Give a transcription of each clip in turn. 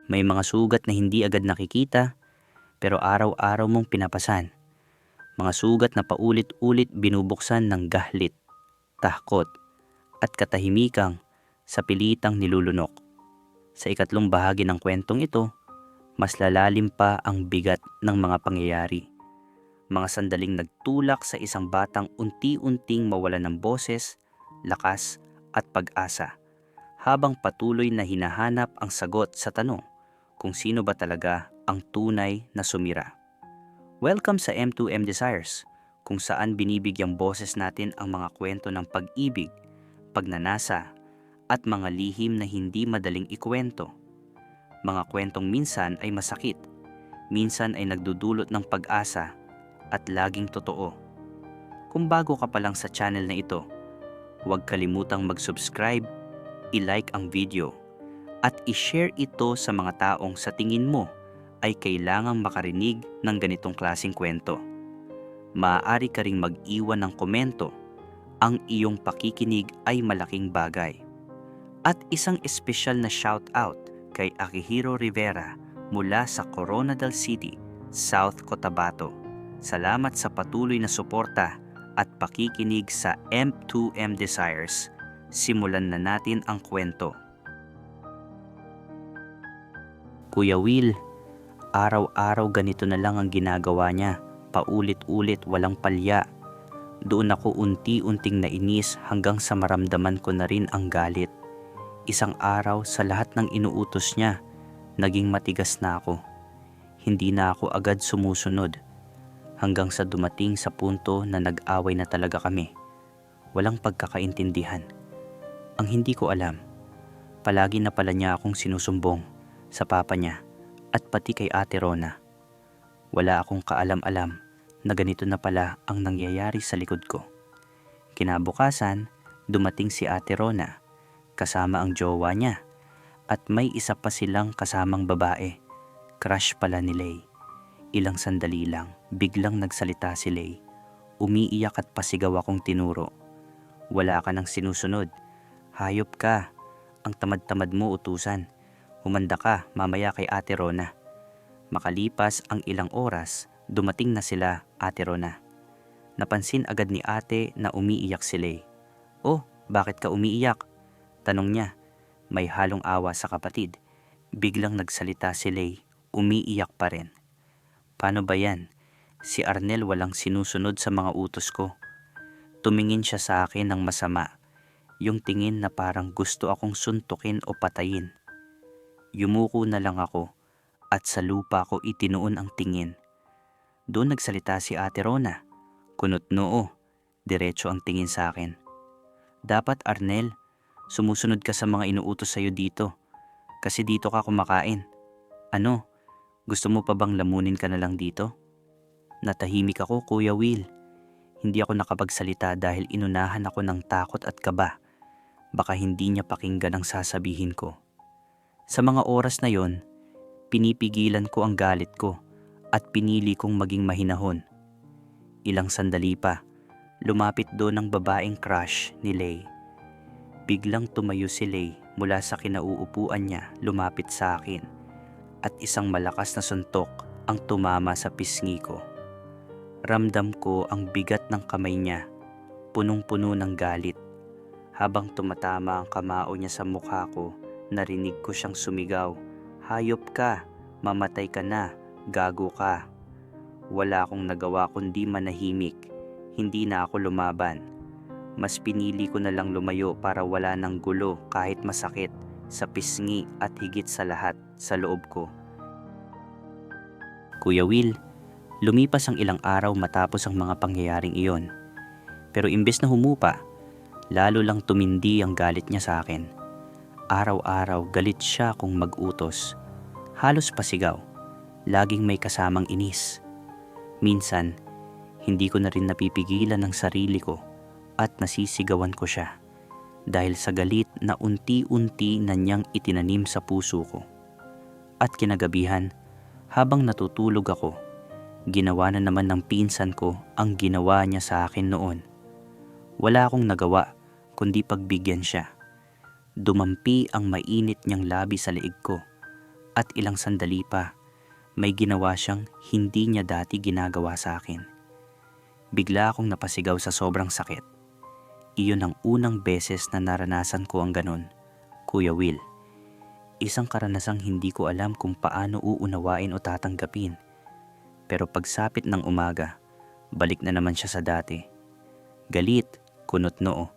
May mga sugat na hindi agad nakikita pero araw-araw mong pinapasan. Mga sugat na paulit-ulit binubuksan ng gahlit, tahkot, at katahimikang sa pilitang nilulunok. Sa ikatlong bahagi ng kwentong ito, mas lalalim pa ang bigat ng mga pangyayari. Mga sandaling nagtulak sa isang batang unti-unting mawalan ng boses, lakas at pag-asa, habang patuloy na hinahanap ang sagot sa tanong kung sino ba talaga ang tunay na sumira. Welcome sa M2M Desires, kung saan binibigyang boses natin ang mga kwento ng pag-ibig, pagnanasa, at mga lihim na hindi madaling ikwento. Mga kwentong minsan ay masakit, minsan ay nagdudulot ng pag-asa, at laging totoo. Kung bago ka pa lang sa channel na ito, huwag kalimutang mag-subscribe, i-like ang video, at i-share ito sa mga taong sa tingin mo ay kailangang makarinig ng ganitong klaseng kwento. Maaari ka ring mag-iwan ng komento. Ang iyong pakikinig ay malaking bagay. At isang espesyal na shout-out kay Akihiro Rivera mula sa Coronadal City, South Cotabato. Salamat sa patuloy na suporta at pakikinig sa M2M Desires. Simulan na natin ang kwento. Kuya Will, araw-araw ganito na lang ang ginagawa niya, paulit-ulit walang palya. Doon ako unti-unting nainis hanggang sa maramdaman ko na rin ang galit. Isang araw sa lahat ng inuutos niya, naging matigas na ako. Hindi na ako agad sumusunod. Hanggang sa dumating sa punto na nag-away na talaga kami. Walang pagkakaintindihan. Ang hindi ko alam, palagi na pala niya akong sinusumbong sa papa niya at pati kay Ate Rona. Wala akong kaalam-alam na ganito na pala ang nangyayari sa likod ko. Kinabukasan, dumating si Ate Rona kasama ang jowa niya at may isa pa silang kasamang babae. Crush pala ni Lay. Ilang sandali lang, biglang nagsalita si Lay. Umiiyak at pasigaw akong tinuro. Wala ka nang sinusunod. Hayop ka. Ang tamad-tamad mo utusan. Humanda ka mamaya kay Ate Rona. Makalipas ang ilang oras, dumating na sila, Ate Rona. Napansin agad ni ate na umiiyak si Lay. Oh, bakit ka umiiyak? Tanong niya. May halong awa sa kapatid. Biglang nagsalita si Lay. Umiiyak pa rin. Paano ba yan? Si Arnel walang sinusunod sa mga utos ko. Tumingin siya sa akin ng masama. Yung tingin na parang gusto akong suntukin o patayin. Yumuko na lang ako at sa lupa ko itinuon ang tingin. Doon nagsalita si Ate Rona. Kunot noo, diretso ang tingin sa akin. Dapat Arnel, sumusunod ka sa mga inuutos sa'yo dito. Kasi dito ka kumakain. Ano? Gusto mo pa bang lamunin ka na lang dito? Natahimik ako, Kuya Will. Hindi ako nakapagsalita dahil inunahan ako ng takot at kaba. Baka hindi niya pakinggan ang sasabihin ko. Sa mga oras na yon, pinipigilan ko ang galit ko at pinili kong maging mahinahon. Ilang sandali pa, lumapit doon ang babaeng crush ni Lay. Biglang tumayo si Lay mula sa kinauupuan niya, lumapit sa akin. At isang malakas na suntok ang tumama sa pisngi ko. Ramdam ko ang bigat ng kamay niya, punong-puno ng galit. Habang tumatama ang kamao niya sa mukha ko, narinig ko siyang sumigaw, "Hayop ka, mamatay ka na, gago ka." Wala akong nagawa kundi manahimik, hindi na ako lumaban. Mas pinili ko na lang lumayo para wala ng gulo kahit masakit sa pisngi at higit sa lahat sa loob ko. Kuya Will, lumipas ang ilang araw matapos ang mga pangyayaring iyon. Pero imbes na humupa, lalo lang tumindi ang galit niya sa akin. Araw-araw galit siya kung mag-utos. Halos pasigaw, laging may kasamang inis. Minsan, hindi ko na rin napipigilan ang sarili ko at nasisigawan ko siya. Dahil sa galit na unti-unti na niyang itinanim sa puso ko. At kinagabihan, habang natutulog ako, ginawa na naman ng pinsan ko ang ginawa niya sa akin noon. Wala akong nagawa kundi pagbigyan siya. Dumampi ang mainit niyang labi sa leeg ko At ilang sandali pa, may ginawa siyang hindi niya dati ginagawa sa akin. Bigla akong napasigaw sa sobrang sakit. Iyon ang unang beses na naranasan ko ang ganon, Kuya Will. Isang karanasang hindi ko alam kung paano uunawain o tatanggapin. Pero pagsapit ng umaga, balik na naman siya sa dati. Galit, kunot noo,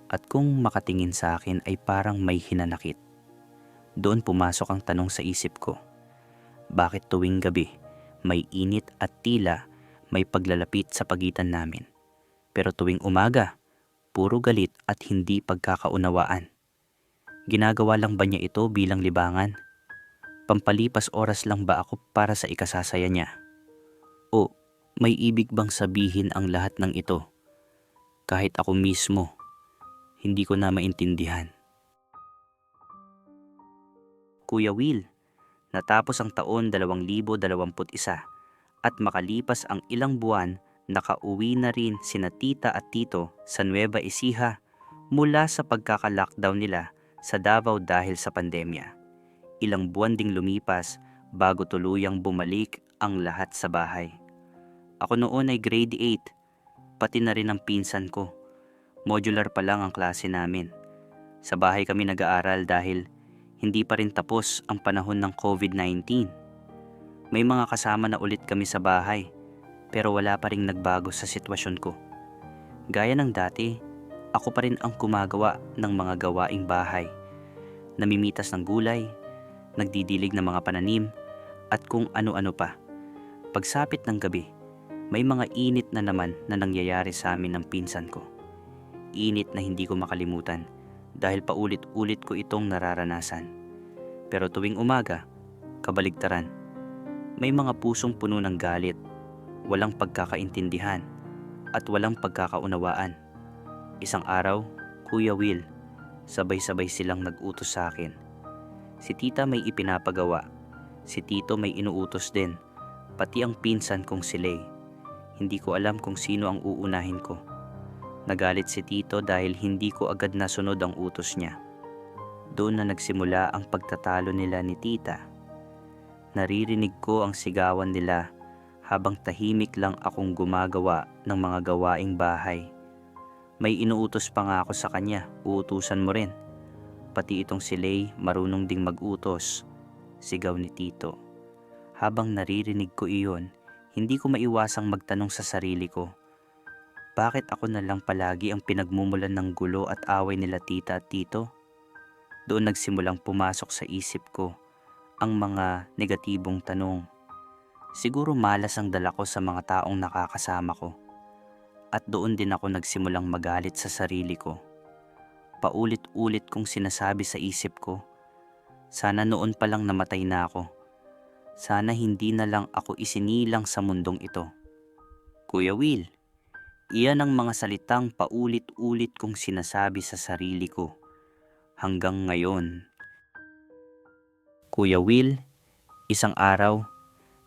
at kung makatingin sa akin ay parang may hinanakit. Doon pumasok ang tanong sa isip ko. Bakit tuwing gabi, may init at tila may paglalapit sa pagitan namin? Pero tuwing umaga, puro galit at hindi pagkakaunawaan. Ginagawa lang ba niya ito bilang libangan? Pampalipas oras lang ba ako para sa ikasasaya niya? O may ibig bang sabihin ang lahat ng ito? Kahit ako mismo, hindi ko na maintindihan. Kuya Will, natapos ang taon 2021 at makalipas ang ilang buwan, nakauwi na rin sina tita at tito sa Nueva Ecija mula sa pagkaka-lockdown nila sa Davao dahil sa pandemya. Ilang buwan ding lumipas bago tuluyang bumalik ang lahat sa bahay. Ako noon ay grade 8, pati na rin ang pinsan ko. Modular pa lang ang klase namin. Sa bahay kami nag-aaral dahil hindi pa rin tapos ang panahon ng COVID-19. May mga kasama na ulit kami sa bahay, pero wala pa ring nagbago sa sitwasyon ko. Gaya ng dati, ako pa rin ang gumagawa ng mga gawaing bahay. Namimitas ng gulay, nagdidilig ng mga pananim, at kung ano-ano pa. Pagsapit ng gabi, may mga init na naman na nangyayari sa amin ng pinsan ko. Init na hindi ko makalimutan dahil paulit-ulit ko itong nararanasan. Pero tuwing umaga, kabaligtaran. May mga pusong puno ng galit, walang pagkakaintindihan, at walang pagkakaunawaan. Isang araw, Kuya Will, sabay-sabay silang nag-utos sa akin. Si tita may ipinapagawa, si tito may inuutos din, pati ang pinsan kong si Lay. Hindi ko alam kung sino ang uunahin ko. Nagalit si tito dahil hindi ko agad nasunod ang utos niya. Doon na nagsimula ang pagtatalo nila ni tita. Naririnig ko ang sigawan nila habang tahimik lang akong gumagawa ng mga gawaing bahay. May inuutos pa nga ako sa kanya, uutusan mo rin. Pati itong si Lay marunong ding mag-utos, sigaw ni tito. Habang naririnig ko iyon, hindi ko maiwasang magtanong sa sarili ko. Bakit ako na lang palagi ang pinagmumulan ng gulo at away nila tita at tito? Doon nagsimulang pumasok sa isip ko ang mga negatibong tanong. Siguro malas ang dala ko sa mga taong nakakasama ko. At doon din ako nagsimulang magalit sa sarili ko. Paulit-ulit kong sinasabi sa isip ko, sana noon pa lang namatay na ako. Sana hindi na lang ako isinilang sa mundong ito. Kuya Will, iyan ang mga salitang paulit-ulit kong sinasabi sa sarili ko hanggang ngayon. Kuya Will, isang araw,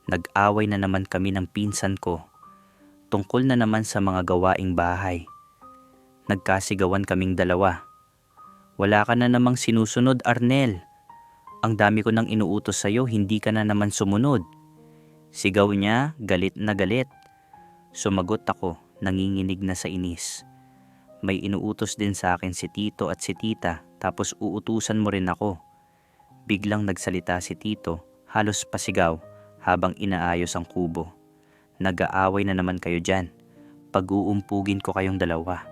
nag-away na naman kami ng pinsan ko tungkol na naman sa mga gawaing bahay. Nagkasigawan kaming dalawa. Wala ka na namang sinusunod, Arnel. Ang dami ko nang inuutos sa'yo, hindi ka na naman sumunod. Sigaw niya, galit na galit. Sumagot ako, nanginginig na sa inis. May inuutos din sa akin si tito at si tita, tapos uutusan mo rin ako. Biglang nagsalita si tito, halos pasigaw, habang inaayos ang kubo. Nag-aaway na naman kayo dyan. Pag-uumpugin ko kayong dalawa.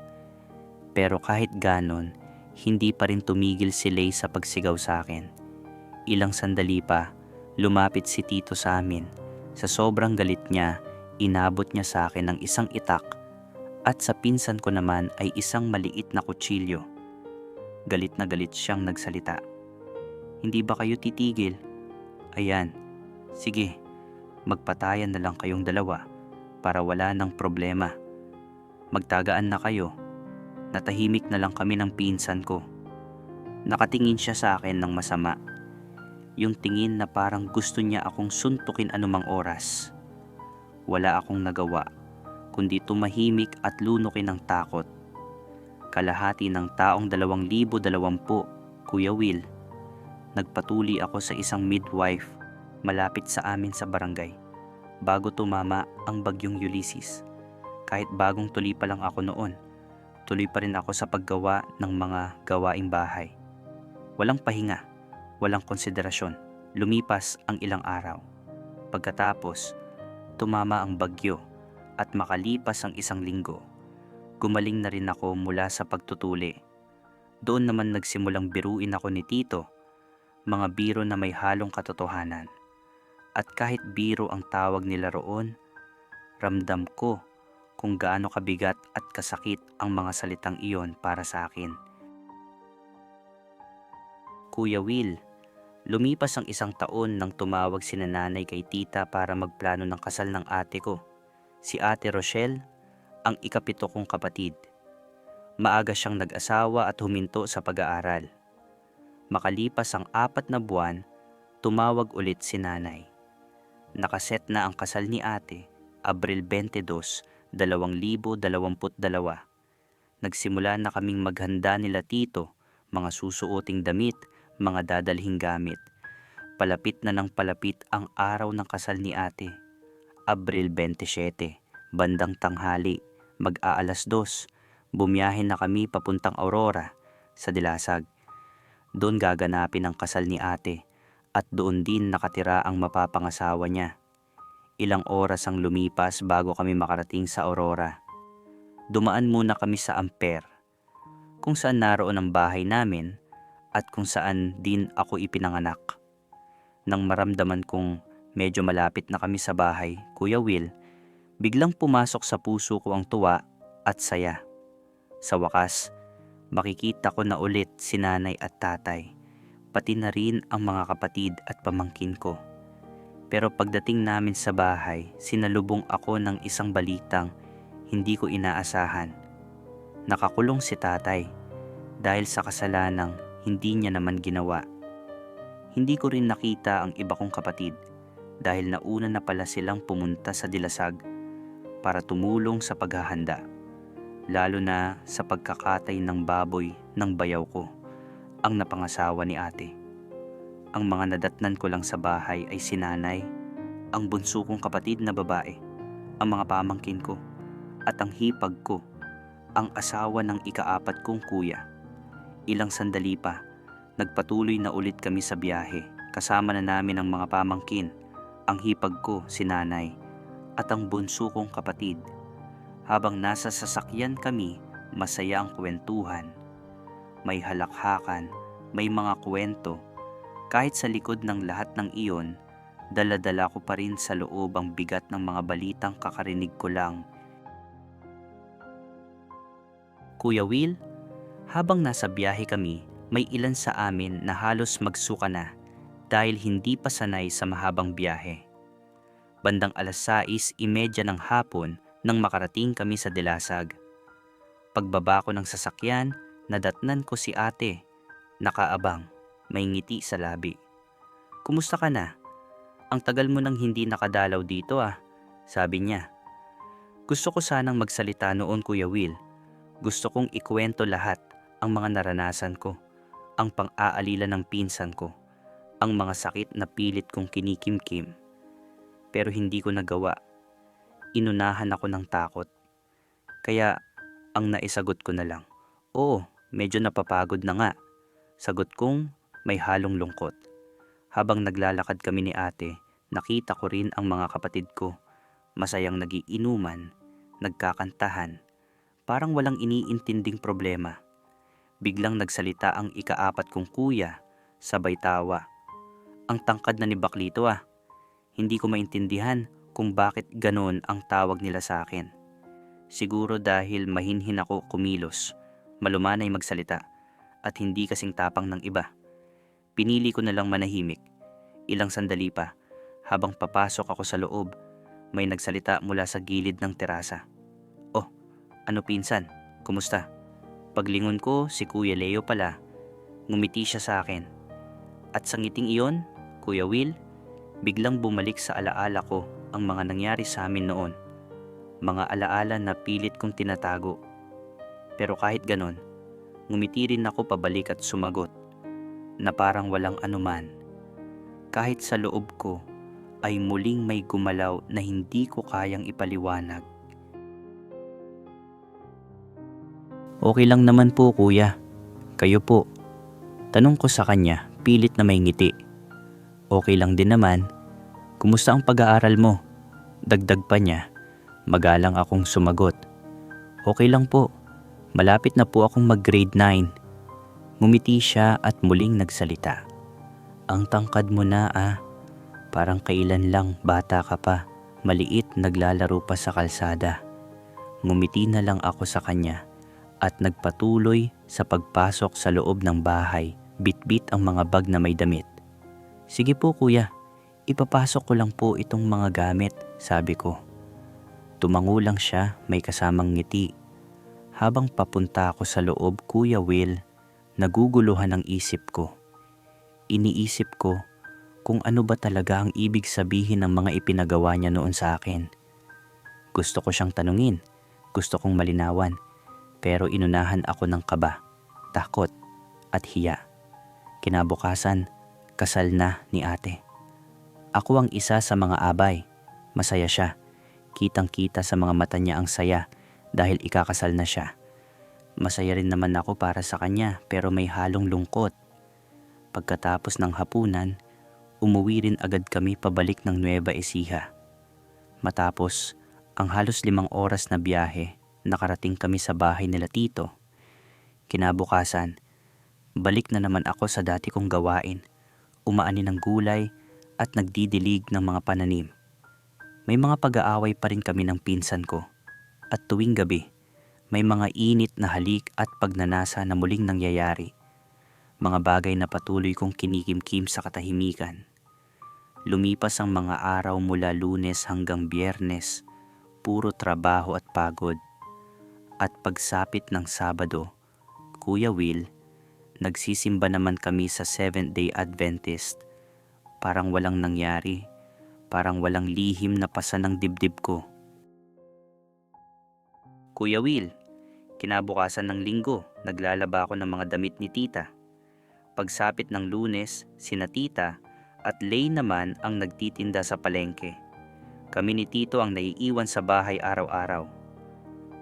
Pero kahit ganon, hindi pa rin tumigil si Lay sa pagsigaw sa akin. Ilang sandali pa, lumapit si tito sa amin. Sa sobrang galit niya, inabot niya sa akin ng isang itak at sa pinsan ko naman ay isang maliit na kutsilyo. Galit na galit siyang nagsalita. Hindi ba kayo titigil? Ayan, sige, magpatayan na lang kayong dalawa para wala ng problema. Magtagaan na kayo. Natahimik na lang kami ng pinsan ko. Nakatingin siya sa akin ng masama. Yung tingin na parang gusto niya akong suntukin anumang oras. Wala akong nagawa, kundi tumahimik at lunukin ng takot. Kalahati ng taong 2020, Kuya Will. nagpatuli ako sa isang midwife malapit sa amin sa barangay bago tumama ang bagyong Ulysses. Kahit bagong tuli pa lang ako noon, tuloy pa rin ako sa paggawa ng mga gawaing bahay. Walang pahinga, walang konsiderasyon. Lumipas ang ilang araw. Pagkatapos, tumama ang bagyo at makalipas ang isang linggo, gumaling na rin ako mula sa pagtutuli. Doon naman nagsimulang biruin ako ni Tito, mga biro na may halong katotohanan. At kahit biro ang tawag nila roon, ramdam ko kung gaano kabigat at kasakit ang mga salitang iyon para sa akin. Kuya Will, lumipas ang isang taon nang tumawag si nanay kay tita para magplano ng kasal ng ate ko, si Ate Rochelle, ang ikapito kong kapatid. Maaga siyang nag-asawa at huminto sa pag-aaral. Makalipas ang 4 na buwan, tumawag ulit si nanay. Nakaset na ang kasal ni ate, Abril 22, 2022. Nagsimula na kaming maghanda nila Tito, mga susuoting damit, mga dadalhing gamit. Palapit na ng palapit ang araw ng kasal ni ate, Abril 27, bandang tanghali, mag-aalas 2, bumiyahe na kami papuntang Aurora, sa Dilasag. Doon gaganapin ang kasal ni ate at doon din nakatira ang mapapangasawa niya. Ilang oras ang lumipas bago kami makarating sa Aurora. Dumaan muna kami sa Ampere, kung saan naroon ang bahay namin at kung saan din ako ipinanganak. Nang maramdaman kong medyo malapit na kami sa bahay, Kuya Will, biglang pumasok sa puso ko ang tuwa at saya. Sa wakas, makikita ko na ulit si nanay at tatay, pati na rin ang mga kapatid at pamangkin ko. Pero pagdating namin sa bahay, sinalubong ako ng isang balitang hindi ko inaasahan. Nakakulong si tatay dahil sa kasalanang hindi niya naman ginawa. Hindi ko rin nakita ang iba kong kapatid dahil nauna na pala silang pumunta sa Dilasag para tumulong sa paghahanda, lalo na sa pagkakatay ng baboy ng bayaw ko, ang napangasawa ni ate. Ang mga nadatnan ko lang sa bahay ay si nanay, ang bunso kong kapatid na babae, ang mga pamangkin ko, at ang hipag ko, ang asawa ng ika-4 kong kuya. Ilang sandali pa, nagpatuloy na ulit kami sa biyahe. Kasama na namin ang mga pamangkin, ang hipag ko, si nanay, at ang bunso kong kapatid. Habang nasa sasakyan kami, masaya ang kwentuhan. May halakhakan, may mga kwento. Kahit sa likod ng lahat ng iyon, dala-dala ko pa rin sa loob ang bigat ng mga balitang kakarinig ko lang. Kuya Will, habang nasa biyahe kami, may ilan sa amin na halos magsuka na dahil hindi pa sanay sa mahabang biyahe. Bandang 6:30 ng hapon nang makarating kami sa Dilasag. Pagbaba ko ng sasakyan, nadatnan ko si ate, nakaabang, may ngiti sa labi. "Kumusta ka na? Ang tagal mo nang hindi nakadalaw dito sabi niya. Gusto ko sanang magsalita noon, Kuya Will. Gusto kong ikwento lahat, ang mga naranasan ko, ang pang-aalila ng pinsan ko, ang mga sakit na pilit kong kinikimkim. Pero hindi ko nagawa. Inunahan ako ng takot. Kaya ang naisagot ko na lang, oo, medyo napapagod na nga. Sagot kong may halong lungkot. Habang naglalakad kami ni ate, nakita ko rin ang mga kapatid ko. Masayang nagiinuman, nagkakantahan, parang walang iniintinding problema. Biglang nagsalita ang ika-4 kong kuya, sabay tawa. Ang tangkad na ni Baklito Hindi ko maintindihan kung bakit ganon ang tawag nila sa akin. Siguro dahil mahinhin ako kumilos, malumanay magsalita, at hindi kasing tapang ng iba. Pinili ko na lang manahimik. Ilang sandali pa, habang papasok ako sa loob, may nagsalita mula sa gilid ng terasa. "Oh, ano pinsan? Kumusta?" Paglingon ko, si Kuya Leo pala. Ngumiti siya sa akin. At sa ngiting iyon, Kuya Will, biglang bumalik sa alaala ko ang mga nangyari sa amin noon. Mga alaala na pilit kong tinatago. Pero kahit ganon, ngumiti rin ako pabalik at sumagot. na parang walang anuman. Kahit sa loob ko ay muling may gumalaw na hindi ko kayang ipaliwanag. Okay lang naman po kuya. Kayo po. Tanong ko sa kanya, pilit na may ngiti. Okay lang din naman. Kumusta ang pag-aaral mo? Dagdag pa niya. Magalang akong sumagot. Okay lang po. Malapit na po akong mag-grade 9. Ngumiti siya at muling nagsalita. Ang tangkad mo na Parang kailan lang bata ka pa, maliit naglalaro pa sa kalsada. Ngumiti na lang ako sa kanya at nagpatuloy sa pagpasok sa loob ng bahay, bitbit ang mga bag na may damit. Sige po kuya, ipapasok ko lang po itong mga gamit, sabi ko. Tumango lang siya, may kasamang ngiti. Habang papunta ako sa loob, Kuya Will, naguguluhan ang isip ko. Iniisip ko kung ano ba talaga ang ibig sabihin ng mga ipinagawa niya noon sa akin. Gusto ko siyang tanungin, gusto kong malinawan, pero inunahan ako ng kaba, takot at hiya. Kinabukasan, kasal na ni ate. Ako ang isa sa mga abay, masaya siya. Kitang-kita sa mga mata niya ang saya dahil ikakasal na siya. Masaya rin naman ako para sa kanya pero may halong lungkot. Pagkatapos ng hapunan, umuwi rin agad kami pabalik ng Nueva Ecija. Matapos ang halos 5 oras na biyahe, nakarating kami sa bahay nila tito. Kinabukasan, balik na naman ako sa dati kong gawain, umaani ng gulay at nagdidilig ng mga pananim. May mga pag-aaway pa rin kami ng pinsan ko. At tuwing gabi, may mga init na halik at pagnanasa na muling nangyayari. Mga bagay na patuloy kong kinikimkim sa katahimikan. Lumipas ang mga araw mula Lunes hanggang Biyernes, puro trabaho at pagod. At pagsapit ng Sabado, Kuya Will, nagsisimba naman kami sa Seventh-day Adventist. Parang walang nangyari. Parang walang lihim na pasan ng dibdib ko. Kuya Will, kinabukasan ng Linggo, naglalaba ako ng mga damit ni tita. Pagsapit ng Lunes, sina tita at Lay naman ang nagtitinda sa palengke. Kami ni tito ang naiiwan sa bahay araw-araw.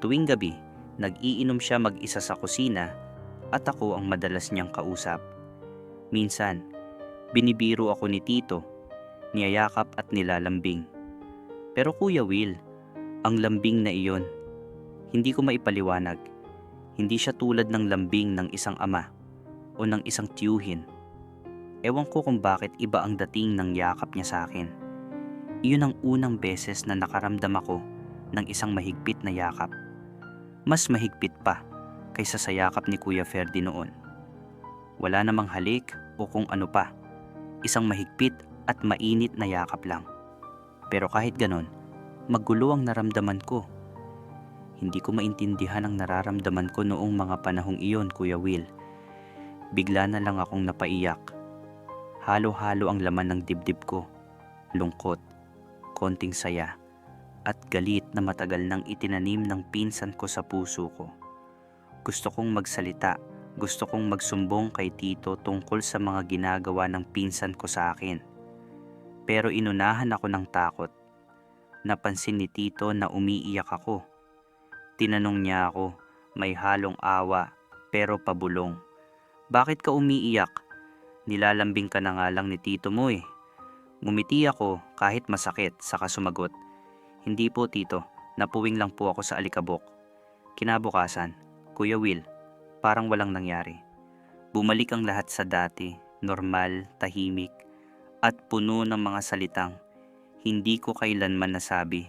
Tuwing gabi, nag-iinom siya mag-isa sa kusina at ako ang madalas niyang kausap. Minsan, binibiro ako ni tito, niyayakap at nilalambing. Pero Kuya Will, ang lambing na iyon, hindi ko maipaliwanag. Hindi siya tulad ng lambing ng isang ama o ng isang tiyuhin. Ewan ko kung bakit iba ang dating ng yakap niya sa akin. Iyon ang unang beses na nakaramdam ako ng isang mahigpit na yakap. Mas mahigpit pa kaysa sa yakap ni Kuya Ferdy noon. Wala namang halik o kung ano pa. Isang mahigpit at mainit na yakap lang. Pero kahit ganon, magulo ang naramdaman ko. Hindi ko maintindihan ang nararamdaman ko noong mga panahong iyon, Kuya Will. Bigla na lang akong napaiyak. Halo-halo ang laman ng dibdib ko. Lungkot, konting saya, at galit na matagal nang itinanim ng pinsan ko sa puso ko. Gusto kong magsalita, gusto kong magsumbong kay tito tungkol sa mga ginagawa ng pinsan ko sa akin. Pero inunahan ako ng takot. Napansin ni tito na umiiyak ako. Tinanong niya ako, may halong awa, pero pabulong. Bakit ka umiiyak? Nilalambing ka na nga lang ni tito mo eh. Ngumiti ako kahit masakit, saka sumagot. Hindi po tito, napuwing lang po ako sa alikabok. Kinabukasan, Kuya Will, parang walang nangyari. Bumalik ang lahat sa dati, normal, tahimik, at puno ng mga salitang hindi ko kailanman nasabi.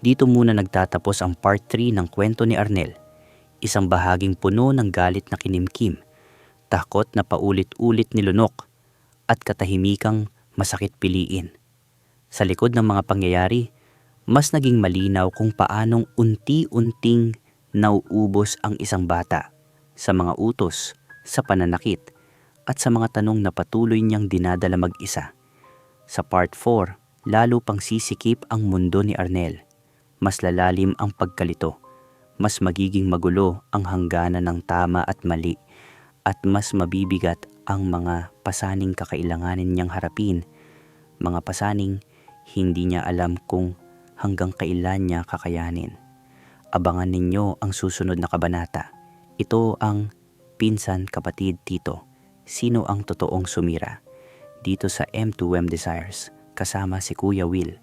Dito muna nagtatapos ang part 3 ng kwento ni Arnel. Isang bahaging puno ng galit na kinimkim, takot na paulit-ulit nilunok, at katahimikang masakit piliin. Sa likod ng mga pangyayari, mas naging malinaw kung paanong unti-unting nauubos ang isang bata sa mga utos, sa pananakit, at sa mga tanong na patuloy niyang dinadala mag-isa. Sa part 4, lalo pang sisikip ang mundo ni Arnel. Mas lalalim ang pagkalito. Mas magiging magulo ang hangganan ng tama at mali. at mas mabibigat ang mga pasaning kakailanganin niyang harapin, mga pasaning hindi niya alam kung hanggang kailan niya kakayanin. Abangan ninyo ang susunod na kabanata. Ito ang Pinsan Kapatid Tito. Sino ang totoong sumira? Dito sa M2M Desires, kasama si Kuya Will.